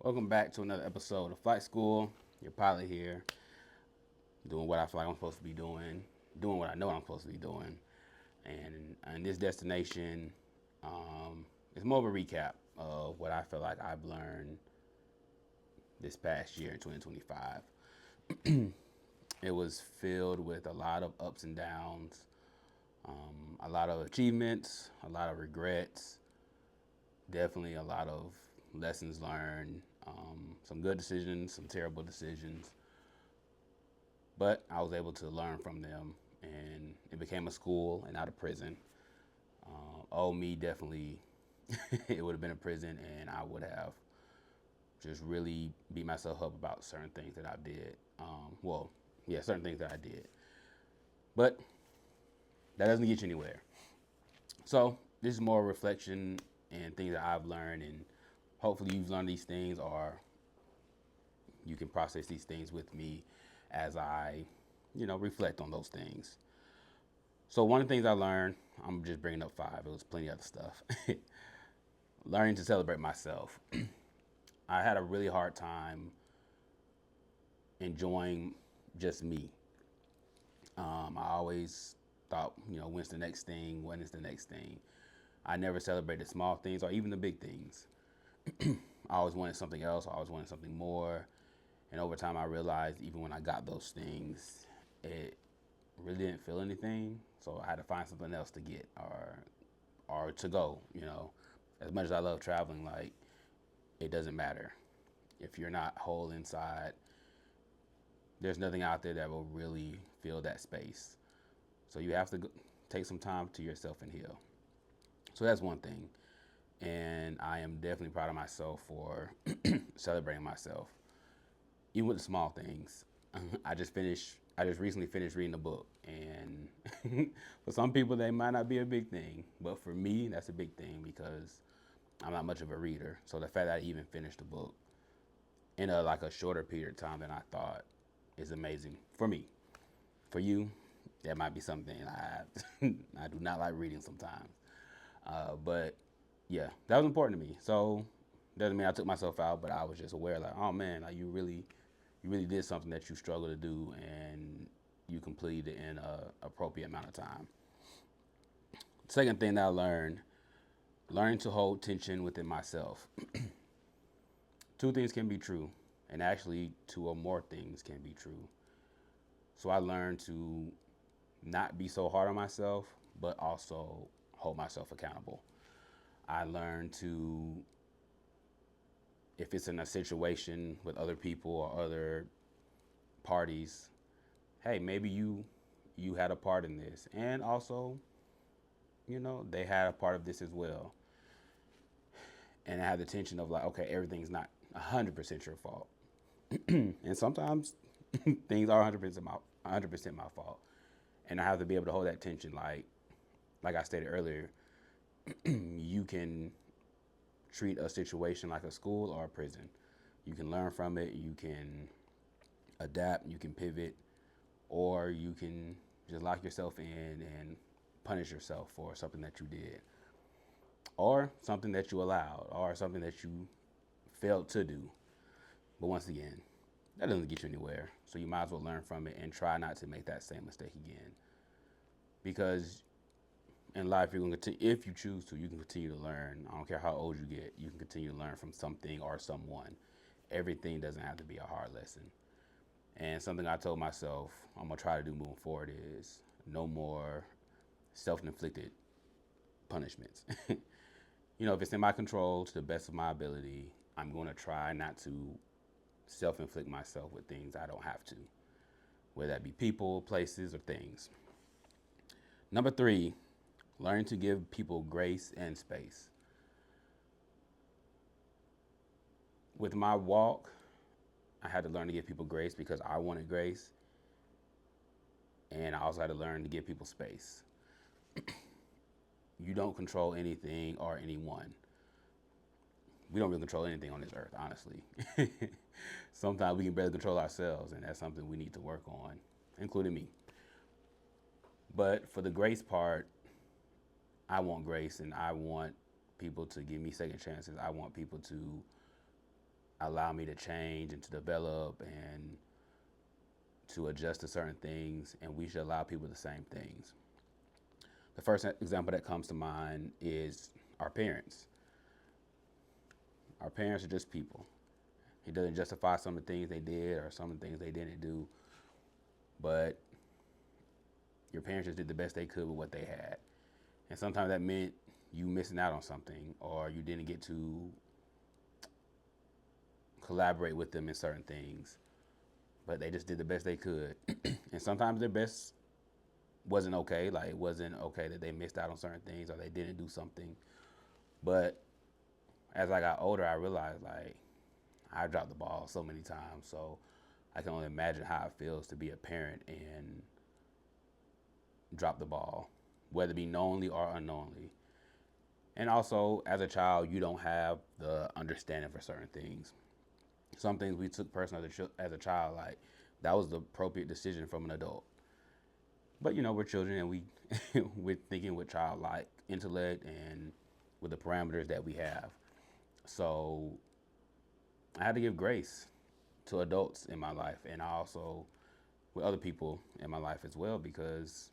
Welcome back to another episode of Flight School. Your pilot here, doing what I feel like I'm supposed to be doing what I know I'm supposed to be doing. And this destination is more of a recap of what I feel like I've learned this past year in 2025. It was filled with a lot of ups and downs, a lot of achievements, a lot of regrets, definitely a lot of lessons learned, some good decisions, some terrible decisions. But I was able to learn from them, and it became a school and not a prison. Me definitely, it would have been a prison, and I would have just really beat myself up about certain things that I did. Certain things that I did, but that doesn't get you anywhere. So this is more reflection and things that I've learned, and hopefully you've learned these things, or you can process these things with me as I, reflect on those things. So one of the things I learned, I'm just bringing up five. It was plenty of other stuff. Learning to celebrate myself. I had a really hard time enjoying just me. I always thought, when's the next thing? When is the next thing? I never celebrated small things or even the big things. I always wanted something else. I always wanted something more. And over time, I realized even when I got those things, it really didn't feel anything. So I had to find something else to get or to go. As much as I love traveling, like it doesn't matter if you're not whole inside. There's nothing out there that will really fill that space. So you have to take some time to yourself and heal. So that's one thing. And I am definitely proud of myself for celebrating myself, even with the small things. I just recently finished reading a book, and for some people that might not be a big thing, but for me that's a big thing because I'm not much of a reader. So the fact that I even finished the book in a shorter period of time than I thought is amazing for me. For you, that might be something I do not like reading sometimes. But yeah, that was important to me. So doesn't mean I took myself out, but I was just aware, like, oh man, like you really did something that you struggled to do, and you completed it in a appropriate amount of time. Second thing that I learned, learning to hold tension within myself. Two things can be true, and actually two or more things can be true. So I learned to not be so hard on myself, but also hold myself accountable. I learned to, if it's in a situation with other people or other parties, hey, maybe you had a part in this, and also, they had a part of this as well. And I had the tension of like, okay, everything's not 100% your fault, and sometimes things are 100% my fault, and I have to be able to hold that tension. Like I stated earlier, you can treat a situation like a school or a prison. You can learn from it. You can adapt. You can pivot, or you can just lock yourself in and punish yourself for something that you did, or something that you allowed, or something that you failed to do. But once again, that doesn't get you anywhere. So you might as well learn from it and try not to make that same mistake again. Because in life, you're going to continue, if you choose to, you can continue to learn. I don't care how old you get, you can continue to learn from something or someone. Everything doesn't have to be a hard lesson. And something I told myself I'm going to try to do moving forward is no more self inflicted punishments. If it's in my control to the best of my ability, I'm going to try not to self inflict myself with things I don't have to, whether that be people, places, or things. Number three, learning to give people grace and space. With my walk, I had to learn to give people grace because I wanted grace, and I also had to learn to give people space. You don't control anything or anyone. We don't really control anything on this earth, honestly. Sometimes we can barely control ourselves, and that's something we need to work on, including me. But for the grace part, I want grace, and I want people to give me second chances. I want people to allow me to change and to develop and to adjust to certain things, and we should allow people the same things. The first example that comes to mind is our parents. Our parents are just people. It doesn't justify some of the things they did or some of the things they didn't do, but your parents just did the best they could with what they had. And sometimes that meant you missing out on something or you didn't get to collaborate with them in certain things, but they just did the best they could. And sometimes their best wasn't okay. Like it wasn't okay that they missed out on certain things or they didn't do something. But as I got older, I realized like I dropped the ball so many times. So I can only imagine how it feels to be a parent and drop the ball, whether it be knowingly or unknowingly. And also, as a child, you don't have the understanding for certain things. Some things we took personally as a child, like that was the appropriate decision from an adult. But you know, we're children and we're thinking with childlike intellect and with the parameters that we have. So I had to give grace to adults in my life and also with other people in my life as well because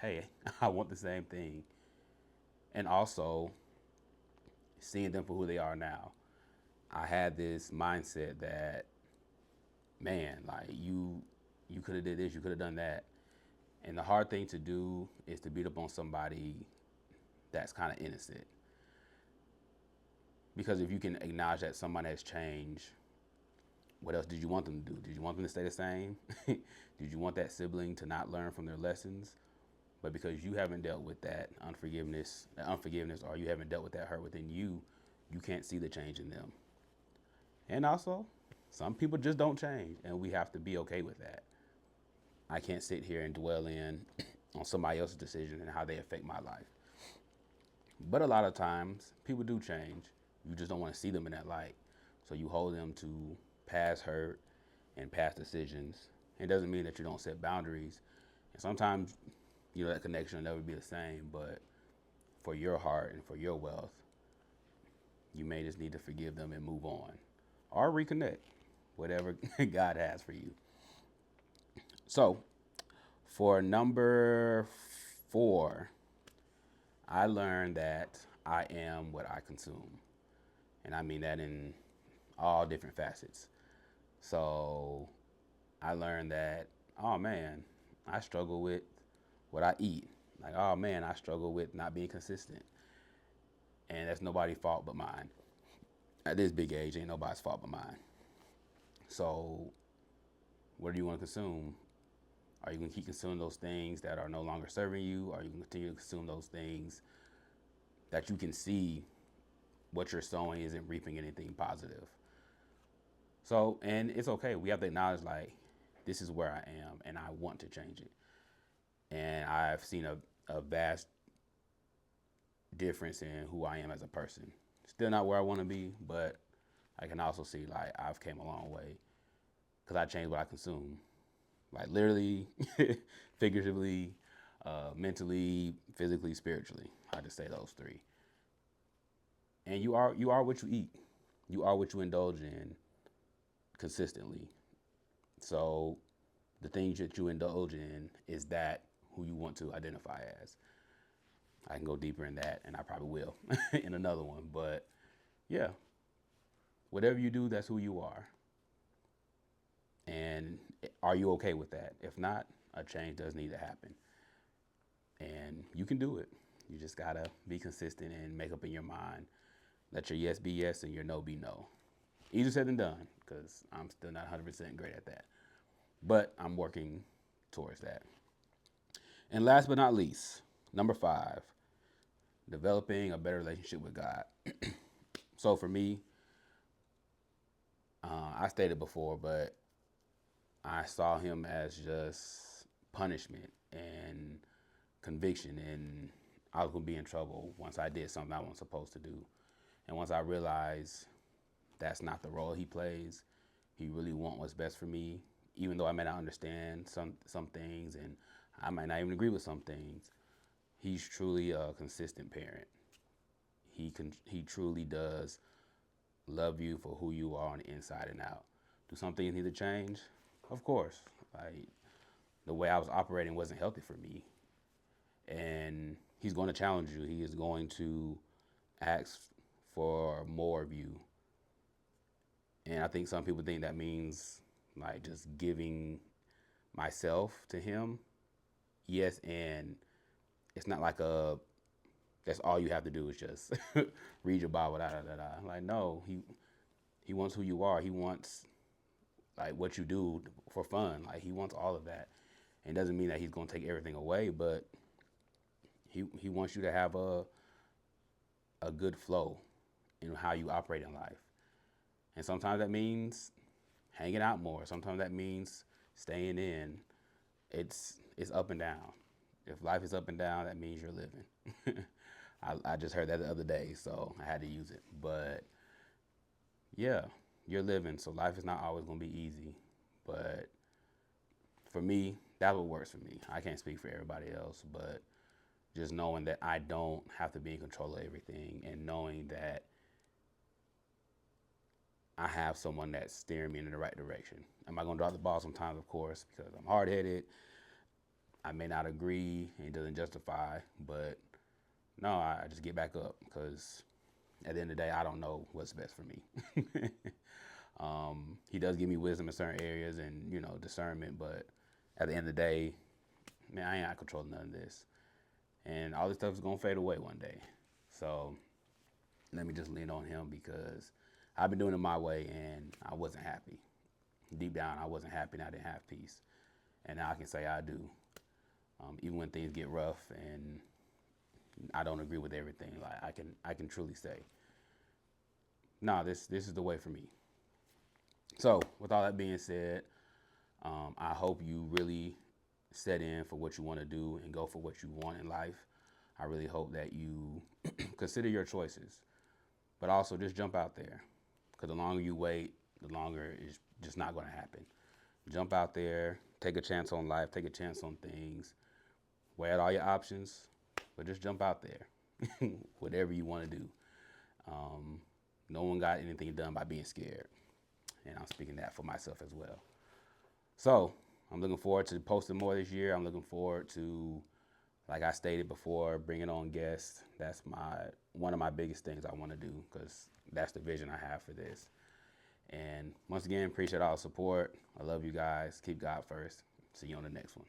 hey, I want the same thing. And also seeing them for who they are now. I had this mindset that man, like you could have did this, you could have done that. And the hard thing to do is to beat up on somebody that's kind of innocent. Because if you can acknowledge that somebody has changed, what else did you want them to do? Did you want them to stay the same? Did you want that sibling to not learn from their lessons? But because you haven't dealt with that unforgiveness, or you haven't dealt with that hurt within you, you can't see the change in them. And also, some people just don't change, and we have to be okay with that. I can't sit here and dwell in on somebody else's decision and how they affect my life. But a lot of times, people do change. You just don't want to see them in that light. So you hold them to past hurt and past decisions. It doesn't mean that you don't set boundaries. And sometimes, that connection will never be the same. But for your heart and for your wealth, you may just need to forgive them and move on or reconnect, whatever God has for you. So, for number 4, I learned that I am what I consume. And I mean that in all different facets. So, I learned that, oh man, I struggle with what I eat. Like, oh man, I struggle with not being consistent. And that's nobody's fault but mine. At this big age, ain't nobody's fault but mine. So, what do you want to consume? Are you going to keep consuming those things that are no longer serving you? Are you going to continue to consume those things that you can see what you're sowing isn't reaping anything positive? So, and it's okay. We have to acknowledge, like, this is where I am and I want to change it. And I've seen a vast difference in who I am as a person. Still not where I want to be, but I can also see, like, I've came a long way because I changed what I consume. Like literally, figuratively, mentally, physically, spiritually. I just say those 3. And you are what you eat. You are what you indulge in consistently. So the things that you indulge in is that who you want to identify as. I can go deeper in that, and I probably will in another one. But yeah, whatever you do, that's who you are. And are you okay with that? If not, a change does need to happen. And you can do it. You just gotta be consistent and make up in your mind. Let your yes be yes and your no be no. Easier said than done, because I'm still not 100% great at that. But I'm working towards that. And last but not least, number 5, developing a better relationship with God. So for me, I stated before, but I saw him as just punishment and conviction, and I was gonna be in trouble once I did something I wasn't supposed to do. And once I realized that's not the role he plays, he really wants what's best for me, even though I may not understand some things and I might not even agree with some things. He's truly a consistent parent. He truly does love you for who you are on the inside and out. Do some things need to change? Of course. Like, the way I was operating wasn't healthy for me. And he's going to challenge you. He is going to ask for more of you. And I think some people think that means like just giving myself to him. Yes, and it's not like a that's all you have to do is just read your Bible, da da da da. Like, no, he wants who you are. He wants like what you do for fun. Like, he wants all of that. And it doesn't mean that he's gonna take everything away, but he wants you to have a good flow in how you operate in life. And sometimes that means hanging out more. Sometimes that means staying in. It's up and down. If life is up and down, that means you're living. I just heard that the other day, so I had to use it. But yeah, you're living, so life is not always gonna be easy. But for me, that's what works for me. I can't speak for everybody else, but just knowing that I don't have to be in control of everything, and knowing that I have someone that's steering me in the right direction. Am I gonna drop the ball sometimes? Of course, because I'm hard headed. I may not agree, and it doesn't justify, but no, I just get back up because at the end of the day, I don't know what's best for me. He does give me wisdom in certain areas and discernment, but at the end of the day, man, I ain't got control of none of this, and all this stuff is gonna fade away one day. So let me just lean on him because I've been doing it my way, and I wasn't happy. Deep down, I wasn't happy, and I didn't have peace. And now I can say I do, even when things get rough and I don't agree with everything. Like, I can truly say, nah, this is the way for me. So with all that being said, I hope you really set in for what you want to do and go for what you want in life. I really hope that you consider your choices, but also just jump out there, because the longer you wait, the longer it's just not going to happen. Jump out there, take a chance on life, take a chance on things, weigh out all your options, but just jump out there. Whatever you want to do. No one got anything done by being scared. And I'm speaking that for myself as well. So I'm looking forward to posting more this year. I'm looking forward to, like I stated before, bringing on guests. That's one of my biggest things I want to do, because that's the vision I have for this. And once again, appreciate all the support. I love you guys. Keep God first. See you on the next one.